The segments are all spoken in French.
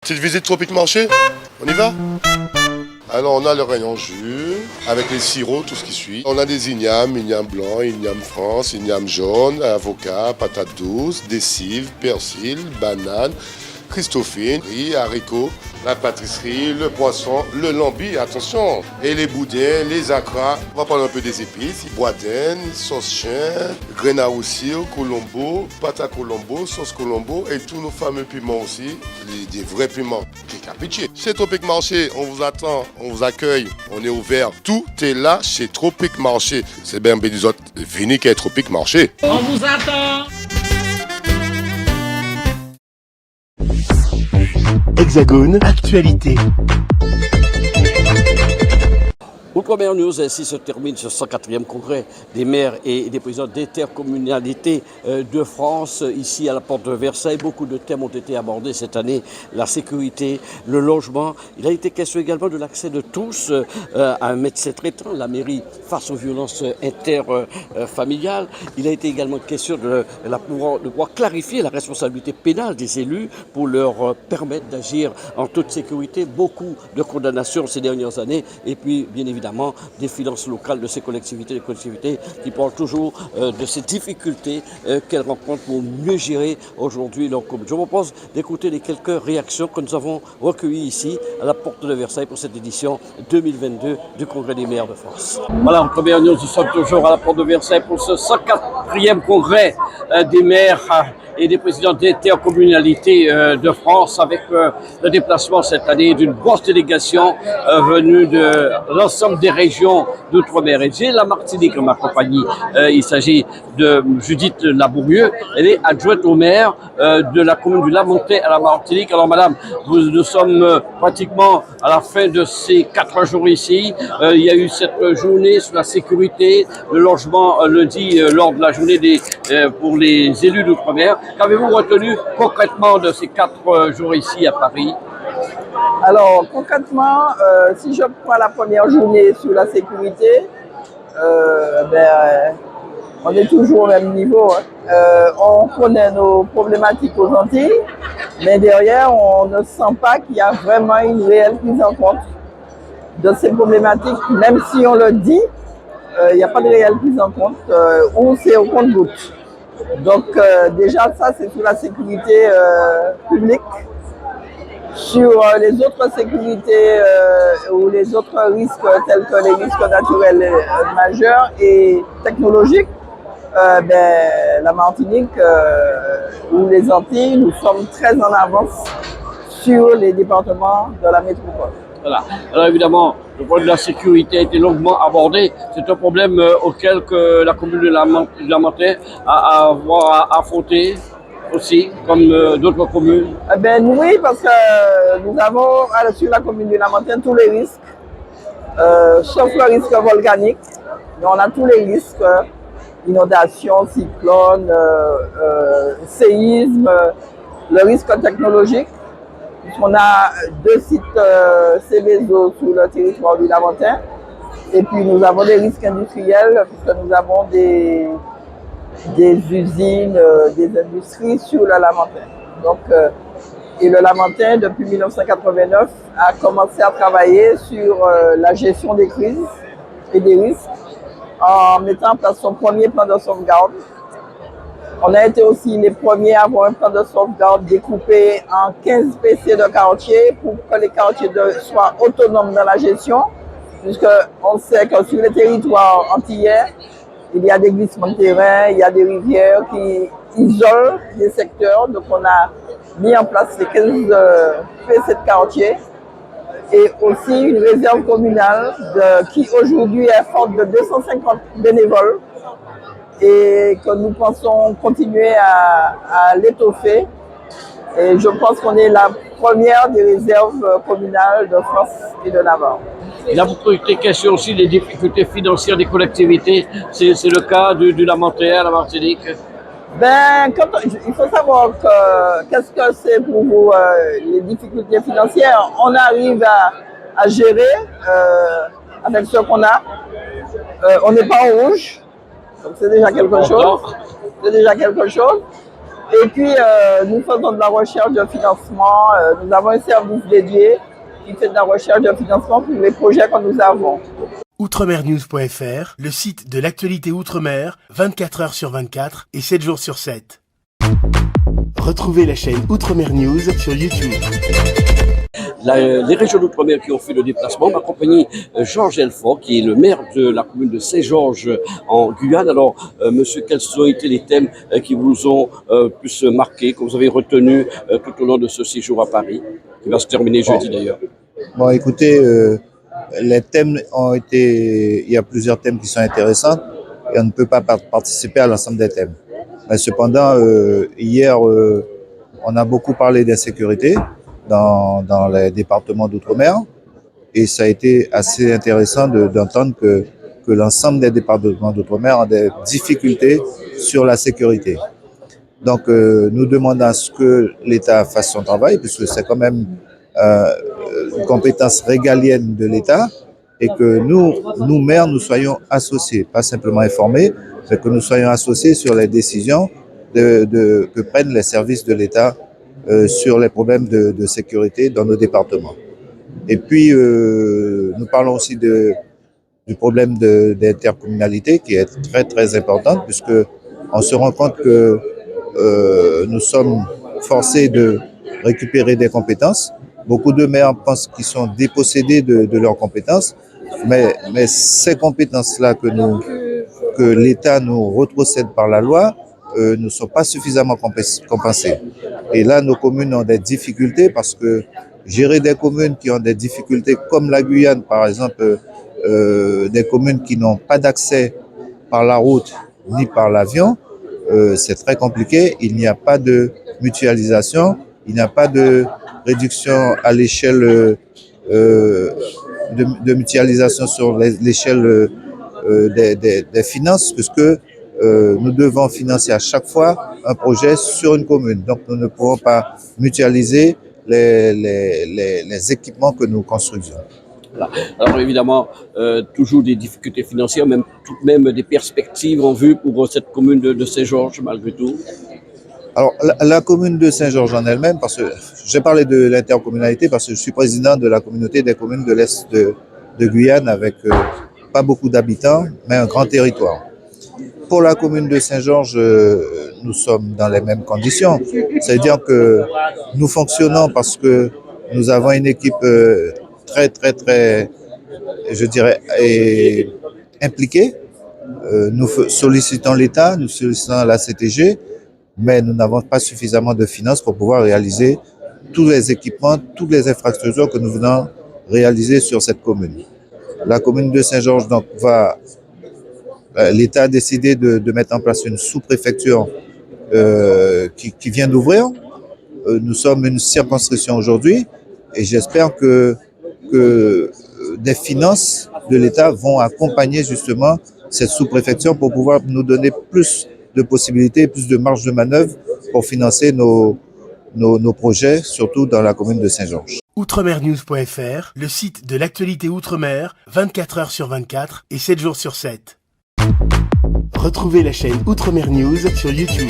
Petite visite tropique marché, on y va? Alors on a le rayon jus, avec les sirops, tout ce qui suit. On a des ignames blanc, igname France, igname jaune, avocat, patates douces, des cives, persil, bananes, christophine, riz, haricots, la pâtisserie, le poisson, le lambi, attention, et les boudins, les acras. On va parler un peu des épices, boudin, sauce chien, graines à roussir, colombo, pâte à colombo, sauce colombo et tous nos fameux piments aussi, des vrais piments. Pitié. Chez Tropique Marché, on vous attend, on vous accueille, on est ouvert. Tout est là chez Tropique Marché. C'est bien des autres, venez qu'à Tropique Marché. On vous attend. Hexagone, actualité. Outre-mer News, ainsi se termine ce 104e congrès des maires et des présidents d'intercommunalités de France, ici à la porte de Versailles. Beaucoup de thèmes ont été abordés cette année, la sécurité, le logement. Il a été question également de l'accès de tous à un médecin traitant, la mairie face aux violences interfamiliales. Il a été également question de pouvoir clarifier la responsabilité pénale des élus pour leur permettre d'agir en toute sécurité. Beaucoup de condamnations ces dernières années et puis bien évidemment des finances locales de ces collectivités, des collectivités qui parlent toujours de ces difficultés qu'elles rencontrent pour mieux gérer aujourd'hui leur commune. Je vous propose d'écouter les quelques réactions que nous avons recueillies ici à la porte de Versailles pour cette édition 2022 du Congrès des maires de France. Voilà, en première news, nous sommes toujours à la porte de Versailles pour ce 104e congrès des maires et des présidents d'intercommunalités de France avec le déplacement cette année d'une grosse délégation venue de l'ensemble des régions d'outre-mer. Et j'ai la Martinique en ma compagnie. Il s'agit de Judith Labourmieux. Elle est adjointe au maire de la commune du Lamentin à la Martinique. Alors madame, nous sommes pratiquement à la fin de ces 4 jours ici. Il y a eu cette journée sur la sécurité, le logement lundi lors de la journée pour les élus d'outre-mer. Qu'avez-vous retenu concrètement de ces 4 jours ici à Paris? Alors, concrètement, si je prends la première journée sur la sécurité, on est toujours au même niveau. On connaît nos problématiques aux Antilles, mais derrière, on ne sent pas qu'il y a vraiment une réelle prise en compte de ces problématiques. Même si on le dit, il n'y a pas de réelle prise en compte, ou c'est au compte-gouttes. Donc déjà, ça, c'est sur la sécurité publique. Sur les autres sécurités ou les autres risques tels que les risques naturels majeurs et technologiques, la Martinique ou les Antilles, nous sommes très en avance sur les départements de la métropole. Voilà. Alors évidemment, le problème de la sécurité a été longuement abordé. C'est un problème auquel que la commune de Lamentin a à avoir à affronter aussi, comme d'autres communes. Oui, parce que nous avons sur la commune de Lamentin tous les risques, sauf le risque volcanique. Mais on a tous les risques, inondations, cyclones, séismes, le risque technologique. On a 2 sites Céveso sur le territoire du Lamentin. Et puis nous avons des risques industriels, puisque nous avons des usines, des industries sur le Lamentin. Donc, et le Lamentin, depuis 1989, a commencé à travailler sur la gestion des crises et des risques en mettant en place son premier plan de sauvegarde. On a été aussi les premiers à avoir un plan de sauvegarde découpé en 15 PC de quartiers pour que les quartiers soient autonomes dans la gestion, puisqu'on sait que sur les territoires antillais, il y a des glissements de terrain, il y a des rivières qui isolent des secteurs. Donc on a mis en place les 15 PC de quartier et aussi une réserve communale qui aujourd'hui est forte de 250 bénévoles et que nous pensons continuer à l'étoffer. Et je pense qu'on est la première des réserves communales de France et de Navarre. Il a beaucoup été question aussi des difficultés financières des collectivités. C'est le cas du Lamentin à la Martinique. Il faut savoir qu'est-ce que c'est pour vous les difficultés financières. On arrive à gérer avec ce qu'on a. On n'est pas en rouge, donc c'est déjà quelque chose. C'est déjà quelque chose. Et puis, nous faisons de la recherche de financement. Nous avons un service dédié qui fait de la recherche de financement pour les projets que nous avons. Outremernews.fr, le site de l'actualité Outre-mer, 24 heures sur 24 et 7 jours sur 7. Retrouvez la chaîne Outremer News sur YouTube. Les régions d'outre-mer qui ont fait le déplacement m'accompagne Georges Elfort, qui est le maire de la commune de Saint-Georges en Guyane. Alors, monsieur, quels ont été les thèmes qui vous ont plus marqué, que vous avez retenu tout au long de ce séjour à Paris, qui va se terminer jeudi d'ailleurs? Bon, écoutez, les thèmes ont été... Il y a plusieurs thèmes qui sont intéressants et on ne peut pas participer à l'ensemble des thèmes. Mais cependant, hier, on a beaucoup parlé d'insécurité dans les départements d'outre-mer et ça a été assez intéressant d'entendre que l'ensemble des départements d'outre-mer ont des difficultés sur la sécurité. Donc, nous demandons à ce que l'État fasse son travail, puisque c'est quand même une compétence régalienne de l'État, et que nous, maires, nous soyons associés, pas simplement informés, mais que nous soyons associés sur les décisions que prennent les services de l'État sur les problèmes de sécurité dans nos départements. Et puis, nous parlons aussi du problème d'intercommunalité qui est très, très important, puisque on se rend compte que nous sommes forcés de récupérer des compétences. Beaucoup de maires pensent qu'ils sont dépossédés de leurs compétences, mais ces compétences-là que l'État nous retrocède par la loi ne sont pas suffisamment compensées. Et là, nos communes ont des difficultés parce que gérer des communes qui ont des difficultés comme la Guyane, par exemple, des communes qui n'ont pas d'accès par la route ni par l'avion, c'est très compliqué. Il n'y a pas de mutualisation, il n'y a pas de réduction à l'échelle de mutualisation sur l'échelle des finances, puisque nous devons financer à chaque fois un projet sur une commune. Donc, nous ne pouvons pas mutualiser les équipements que nous construisons. Voilà. Alors évidemment, toujours des difficultés financières, tout de même des perspectives en vue pour cette commune de Saint-Georges, malgré tout. Alors, la commune de Saint-Georges en elle-même, parce que j'ai parlé de l'intercommunalité, parce que je suis président de la communauté des communes de l'Est de Guyane, avec pas beaucoup d'habitants, mais un grand territoire. Pour la commune de Saint-Georges, nous sommes dans les mêmes conditions. C'est-à-dire que nous fonctionnons parce que nous avons une équipe très, je dirais, impliquée. Nous sollicitons l'État, nous sollicitons la CTG, mais nous n'avons pas suffisamment de finances pour pouvoir réaliser tous les équipements, toutes les infrastructures que nous venons réaliser sur cette commune. La commune de Saint-Georges, donc, l'État a décidé de mettre en place une sous-préfecture qui vient d'ouvrir. Nous sommes une circonscription aujourd'hui et j'espère que des finances de l'État vont accompagner justement cette sous-préfecture pour pouvoir nous donner plus de possibilités, plus de marge de manœuvre pour financer nos projets, surtout dans la commune de Saint-Georges. Outremernews.fr, le site de l'actualité Outre-mer, 24 heures sur 24 et 7 jours sur 7. Retrouvez la chaîne Outremer News sur YouTube.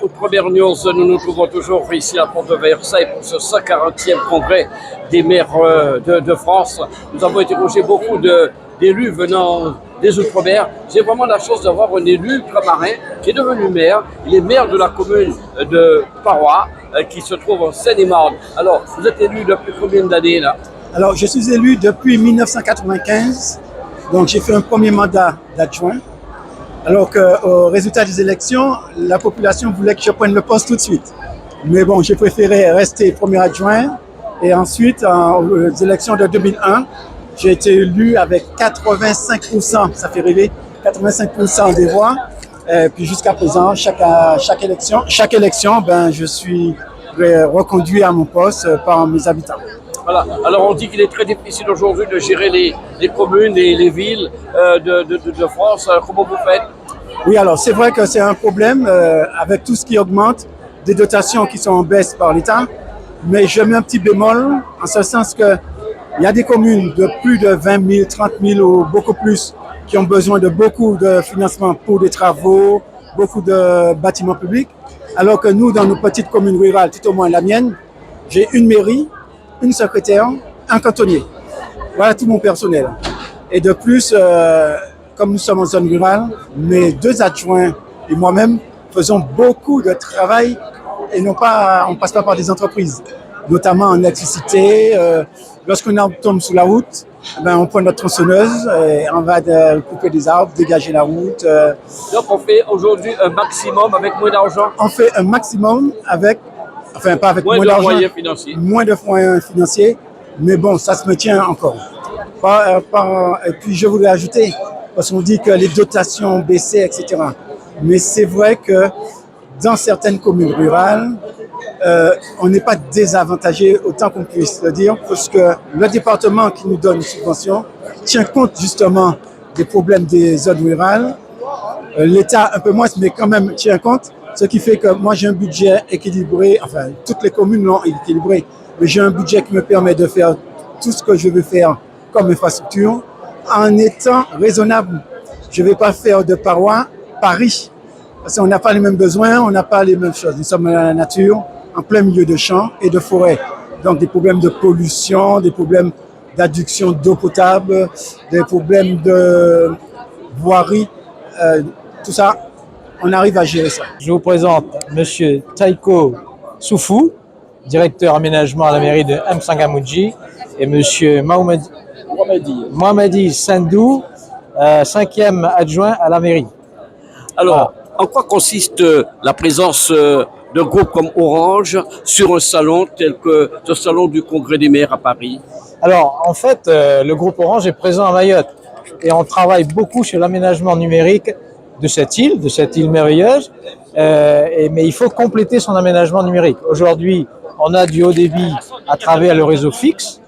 Outremer News, nous nous trouvons toujours ici à Porte de Versailles pour ce 140e congrès des maires de France. Nous avons interrogé beaucoup d'élus venant des Outre-mer. J'ai vraiment la chance d'avoir un élu ultramarin qui est devenu maire. Il est maire de la commune de Parois qui se trouve en Seine-et-Marne. Alors, vous êtes élu depuis combien d'années là? Alors, je suis élu depuis 1995. Donc, j'ai fait un premier mandat d'adjoint. Alors qu'au résultat des élections, la population voulait que je prenne le poste tout de suite. Mais bon, j'ai préféré rester premier adjoint. Et ensuite, aux élections de 2001, j'ai été élu avec 85%, ça fait rêver, 85% des voix. Et puis jusqu'à présent, chaque élection, je suis reconduit à mon poste par mes habitants. Voilà. Alors on dit qu'il est très difficile aujourd'hui de gérer les communes et les villes de France. Comment vous faites? Oui, alors c'est vrai que c'est un problème avec tout ce qui augmente, des dotations qui sont en baisse par l'État. Mais je mets un petit bémol en ce sens qu'il y a des communes de plus de 20 000, 30 000 ou beaucoup plus qui ont besoin de beaucoup de financement pour des travaux, beaucoup de bâtiments publics. Alors que nous, dans nos petites communes rurales, tout au moins la mienne, j'ai une mairie, une secrétaire, un cantonnier. Voilà tout mon personnel. Et de plus, comme nous sommes en zone rurale, mes 2 adjoints et moi-même faisons beaucoup de travail et on passe pas par des entreprises, notamment en électricité. Lorsqu'on tombe sous la route, on prend notre tronçonneuse et on va couper des arbres, dégager la route. Donc on fait aujourd'hui un maximum avec moins d'argent. On fait un maximum avec, pas avec moins d'argent, moyens financiers. moins de moyens financiers, mais bon, ça se me tient encore. Et puis je voulais ajouter, parce qu'on dit que les dotations ont baissé, etc. Mais c'est vrai que dans certaines communes rurales, on n'est pas désavantagé autant qu'on puisse le dire, parce que le département qui nous donne une subvention tient compte justement des problèmes des zones rurales. L'État un peu moins, mais quand même tient compte, ce qui fait que moi j'ai un budget équilibré, enfin toutes les communes l'ont équilibré, mais j'ai un budget qui me permet de faire tout ce que je veux faire comme infrastructure en étant raisonnable. Je ne vais pas faire de Paris, parce qu'on n'a pas les mêmes besoins, on n'a pas les mêmes choses. Nous sommes dans la nature, en plein milieu de champs et de forêts. Donc des problèmes de pollution, des problèmes d'adduction d'eau potable, des problèmes de voirie, tout ça, on arrive à gérer ça. Je vous présente Monsieur Taiko Soufou, directeur aménagement à la mairie de M'Sangamouji, et Monsieur Mohamedi Sandou, 5e adjoint à la mairie. Alors, en quoi consiste la présence d'un groupe comme Orange sur un salon tel que ce salon du Congrès des maires à Paris? Alors, en fait, le groupe Orange est présent à Mayotte et on travaille beaucoup sur l'aménagement numérique de cette île merveilleuse, mais il faut compléter son aménagement numérique. Aujourd'hui, on a du haut débit à travers le réseau fixe,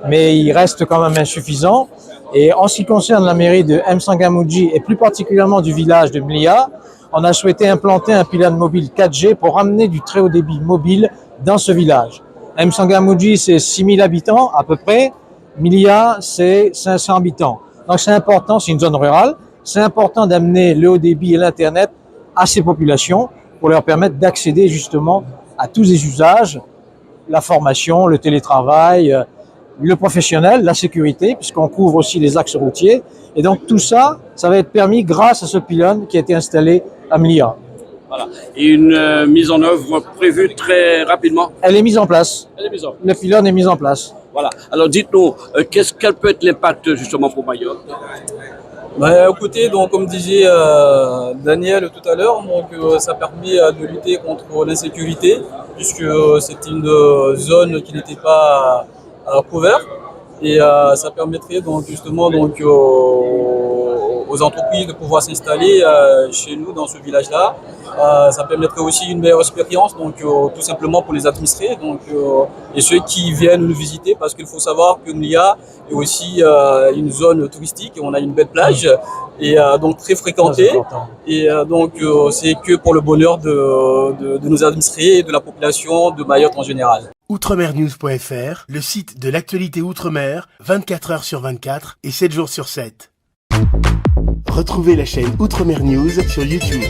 mais il reste quand même insuffisant. Et en ce qui concerne la mairie de M'Sangamouji et plus particulièrement du village de Mlia, on a souhaité implanter un pylône mobile 4G pour ramener du très haut débit mobile dans ce village. M'Sangamouji, c'est 6000 habitants à peu près. Mlia, c'est 500 habitants. Donc c'est important, c'est une zone rurale, c'est important d'amener le haut débit et l'Internet à ces populations pour leur permettre d'accéder justement à tous les usages, la formation, le télétravail, le professionnel, la sécurité, puisqu'on couvre aussi les axes routiers. Et donc tout ça, ça va être permis grâce à ce pylône qui a été installé à Mlia. Voilà. Et une mise en œuvre prévue très rapidement? Elle est mise en place. Elle est mise en place. Le pylône est mis en place. Voilà. Alors dites-nous, quel peut être l'impact justement pour Mayotte? Écoutez, donc comme disait Daniel tout à l'heure, donc ça permet de lutter contre l'insécurité, puisque c'est une zone qui n'était pas couverte, et ça permettrait donc justement donc aux entreprises de pouvoir s'installer chez nous dans ce village-là. Ça permettrait aussi une meilleure expérience, donc tout simplement pour les administrés, donc et ceux qui viennent nous visiter, parce qu'il faut savoir que Mlia est aussi une zone touristique et on a une belle plage et donc très fréquentée, et donc c'est que pour le bonheur de nos administrés et de la population de Mayotte en général. Outremernews.fr, le site de l'actualité outre-mer, 24 heures sur 24 et 7 jours sur 7. Retrouvez la chaîne Outremer News sur YouTube.